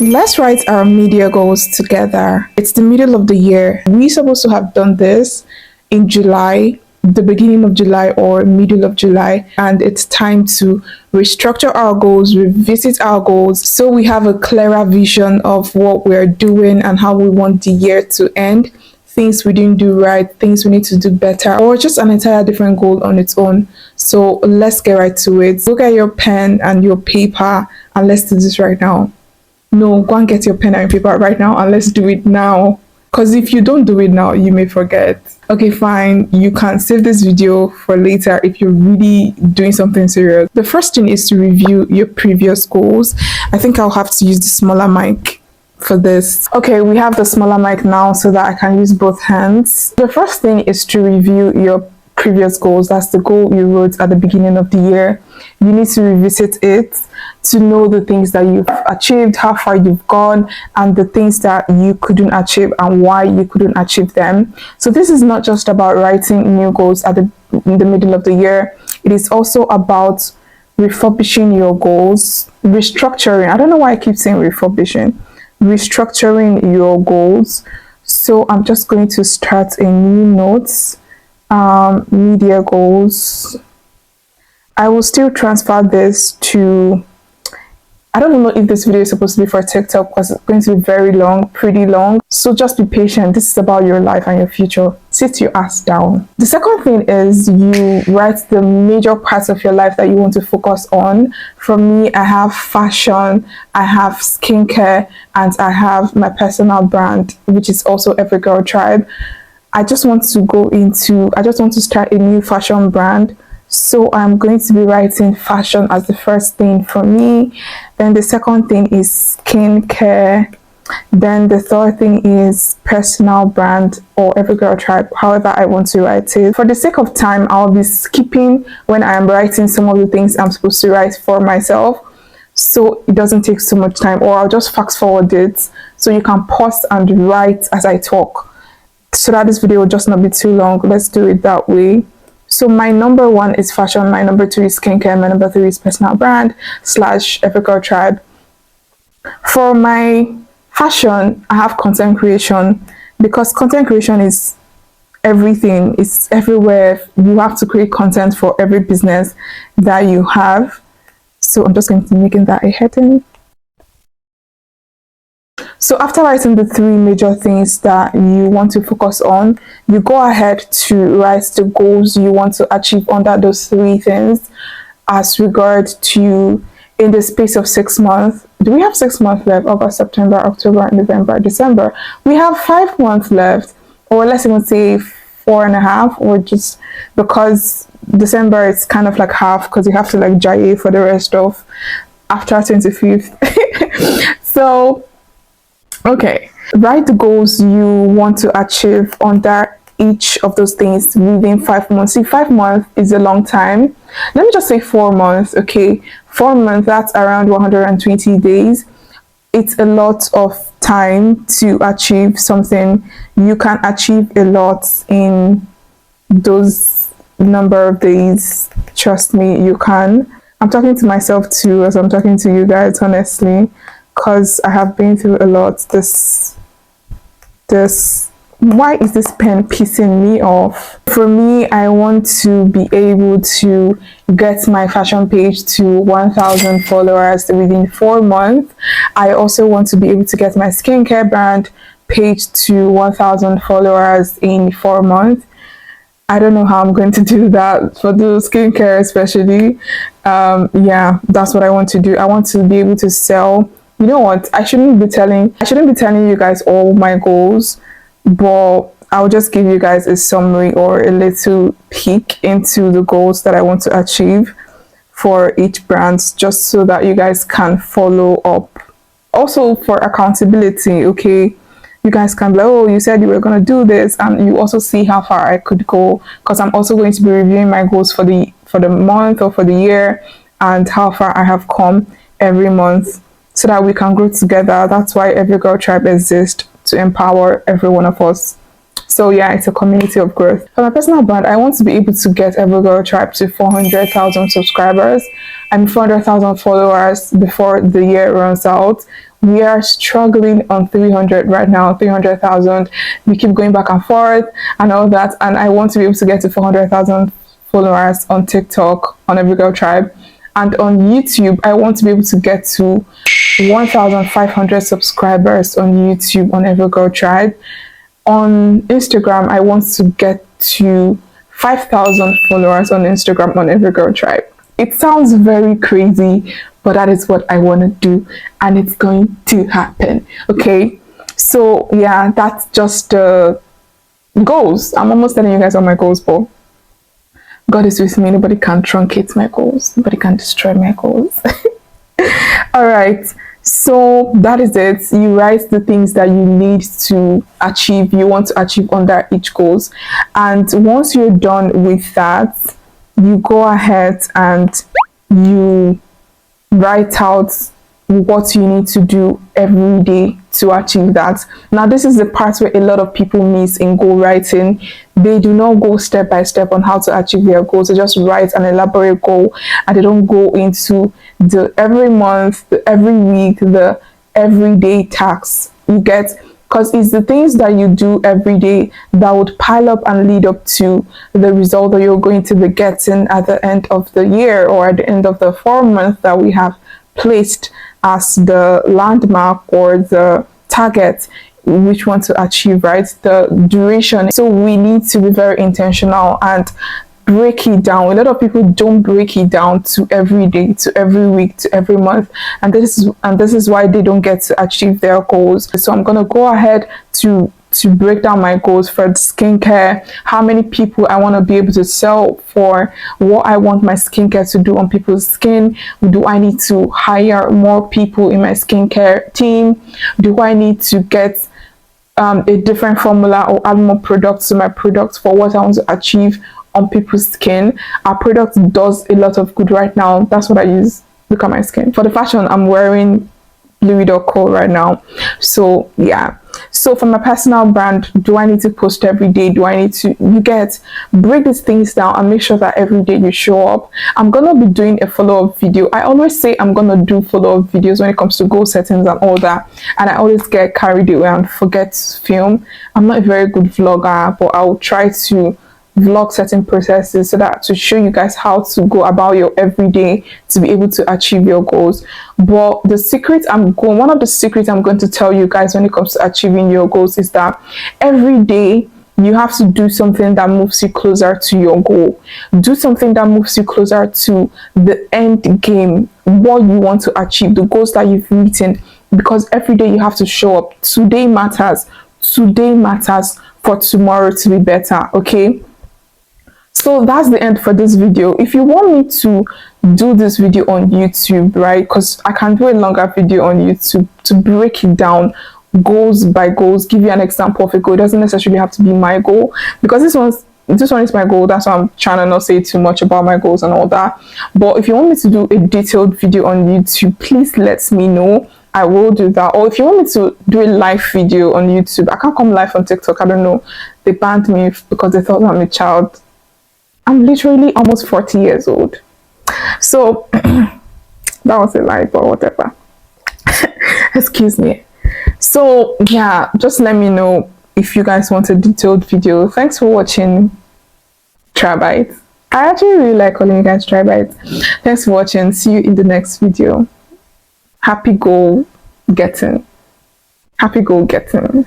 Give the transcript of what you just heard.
Let's write our media goals together. It's the middle of the year. We're supposed to have done this in July, the beginning of July or middle of July, and it's time to restructure our goals, revisit our goals, so we have a clearer vision of what we're doing and how we want the year to end. Things we didn't do right, things we need to do better, or just an entire different goal on its own. So let's get right to it. Look at your pen and your paper and let's do this right now. No, go and get your pen and paper right now and let's do it now. Because if you don't do it now, you may forget. Okay, fine. You can save this video for later if you're really doing something serious. The first thing is to review your previous goals. I think I'll have to use the smaller mic for this. Okay, we have the smaller mic now so that I can use both hands. The first thing is to review your previous goals. That's the goal you wrote at the beginning of the year. You need to revisit it to know the things that you've achieved, how far you've gone, and the things that you couldn't achieve and why you couldn't achieve them. So this is not just about writing new goals in the middle of the year. It is also about refurbishing your goals, restructuring. I don't know why I keep saying refurbishing. Restructuring your goals. So I'm just going to start a new notes. Media goals. I will still transfer this to, I don't know if this video is supposed to be for TikTok because it's going to be very long, pretty long. So just be patient. This is about your life and your future. Sit your ass down. The second thing is you write the major parts of your life that you want to focus on. For me, I have fashion, I have skincare, and I have my personal brand, which is also Every Girl Tribe. I just want to start a new fashion brand. So I'm going to be writing fashion as the first thing for me. Then the second thing is skincare. Then the third thing is personal brand or Every Girl Tribe, however I want to write it. For the sake of time, I'll be skipping when I'm writing some of the things I'm supposed to write for myself, so it doesn't take so much time, or I'll just fast forward it so you can pause and write as I talk, so that this video will just not be too long. Let's do it that way. So my number one is fashion, my number two is skincare, my number three is personal brand / Every Girl Tribe. For my fashion, I have content creation, because content creation is everything. It's everywhere. You have to create content for every business that you have. So I'm just going to be making that a heading. So after writing the three major things that you want to focus on, you go ahead to write the goals you want to achieve under those three things as regard to in the space of 6 months. Do we have 6 months left? August, September, October, November, December. We have 5 months left, or let's even say 4.5, or just because December is kind of like half because you have to like jaye for the rest of after 25th. So okay, write the goals you want to achieve under each of those things within 5 months. See, 5 months is a long time. Let me just say 4 months. Okay, 4 months, that's around 120 days. It's a lot of time to achieve something. You can achieve a lot in those number of days. Trust me, you can. I'm talking to myself too as I'm talking to you guys, honestly, because I have been through a lot. Why is this pen pissing me off? For me, I want to be able to get my fashion page to 1,000 followers within 4 months. I also want to be able to get my skincare brand page to 1,000 followers in 4 months. I don't know how I'm going to do that for the skincare especially. Yeah, that's what I want to do. I want to be able to sell. You know what? I shouldn't be telling you guys all my goals, but I'll just give you guys a summary or a little peek into the goals that I want to achieve for each brand, just so that you guys can follow up. Also for accountability, okay? You guys can be like, oh, you said you were going to do this, and you also see how far I could go, because I'm also going to be reviewing my goals for the month or for the year and how far I have come every month, so that we can grow together. That's why Every Girl Tribe exists, to empower every one of us. So yeah, it's a community of growth. For my personal brand, I want to be able to get Every Girl Tribe to 400,000 subscribers and 400,000 followers before the year runs out. We are struggling on 300 right now, 300,000. We keep going back and forth and all that. And I want to be able to get to 400,000 followers on TikTok, on Every Girl Tribe. And on YouTube, I want to be able to get to 1,500 subscribers on YouTube on Every Girl Tribe. On Instagram, I want to get to 5,000 followers on Instagram on Every Girl Tribe. It sounds very crazy, but that is what I want to do, and it's going to happen. Okay, so yeah, that's just the goals. I'm almost telling you guys all my goals, but God is with me. Nobody can truncate my goals. Nobody can destroy my goals. All right. So that is it. You write the things that you need to achieve, you want to achieve under each goals. And once you're done with that, you go ahead and you write out what you need to do every day to achieve that. Now, this is the part where a lot of people miss in goal writing. They do not go step by step on how to achieve their goals. They just write an elaborate goal and they don't go into the every month, the every week, the everyday tasks. You get, because it's the things that you do every day that would pile up and lead up to the result that you're going to be getting at the end of the year or at the end of the 4 months that we have placed as the landmark or the target which want to achieve, right? The duration. So we need to be very intentional and break it down. A lot of people don't break it down to every day, to every week, to every month, and this is why they don't get to achieve their goals. So I'm gonna go ahead to break down my goals for the skincare, how many people I want to be able to sell for, what I want my skincare to do on people's skin. Do I need to hire more people in my skincare team? Do I need to get a different formula or add more products to my products for what I want to achieve on people's skin? Our product does a lot of good right now. That's what I use. Look at my skin. For the fashion, I'm wearing Louis.co right now. So yeah, so for my personal brand, do I need to post every day? Do I need to, you get, break these things down and make sure that every day you show up. I'm gonna be doing a follow-up video. I always say I'm gonna do follow-up videos when it comes to goal settings and all that, and I always get carried away and forget to film. I'm not a very good vlogger, but I'll try to vlog certain processes so that to show you guys how to go about your everyday to be able to achieve your goals. But the secret one of the secrets I'm going to tell you guys when it comes to achieving your goals is that every day you have to do something that moves you closer to your goal. Do something that moves you closer to the end game, what you want to achieve, the goals that you've written, because every day you have to show up. Today matters. Today matters for tomorrow to be better. Okay, so that's the end for this video. If you want me to do this video on YouTube, right, because I can do a longer video on YouTube to break it down goals by goals, give you an example of a goal. It doesn't necessarily have to be my goal, because this one is my goal. That's why I'm trying to not say too much about my goals and all that. But if you want me to do a detailed video on YouTube, please let me know. I will do that. Or if you want me to do a live video on YouTube, I can't come live on TikTok. I don't know, they banned me because they thought I'm a child. I'm literally almost 40 years old. So that was a lie, but whatever. Excuse me. So yeah, just let me know if you guys want a detailed video. Thanks for watching Tribites. I actually really like calling you guys Tribites. Thanks for watching. See you in the next video. Happy goal getting. Happy goal getting.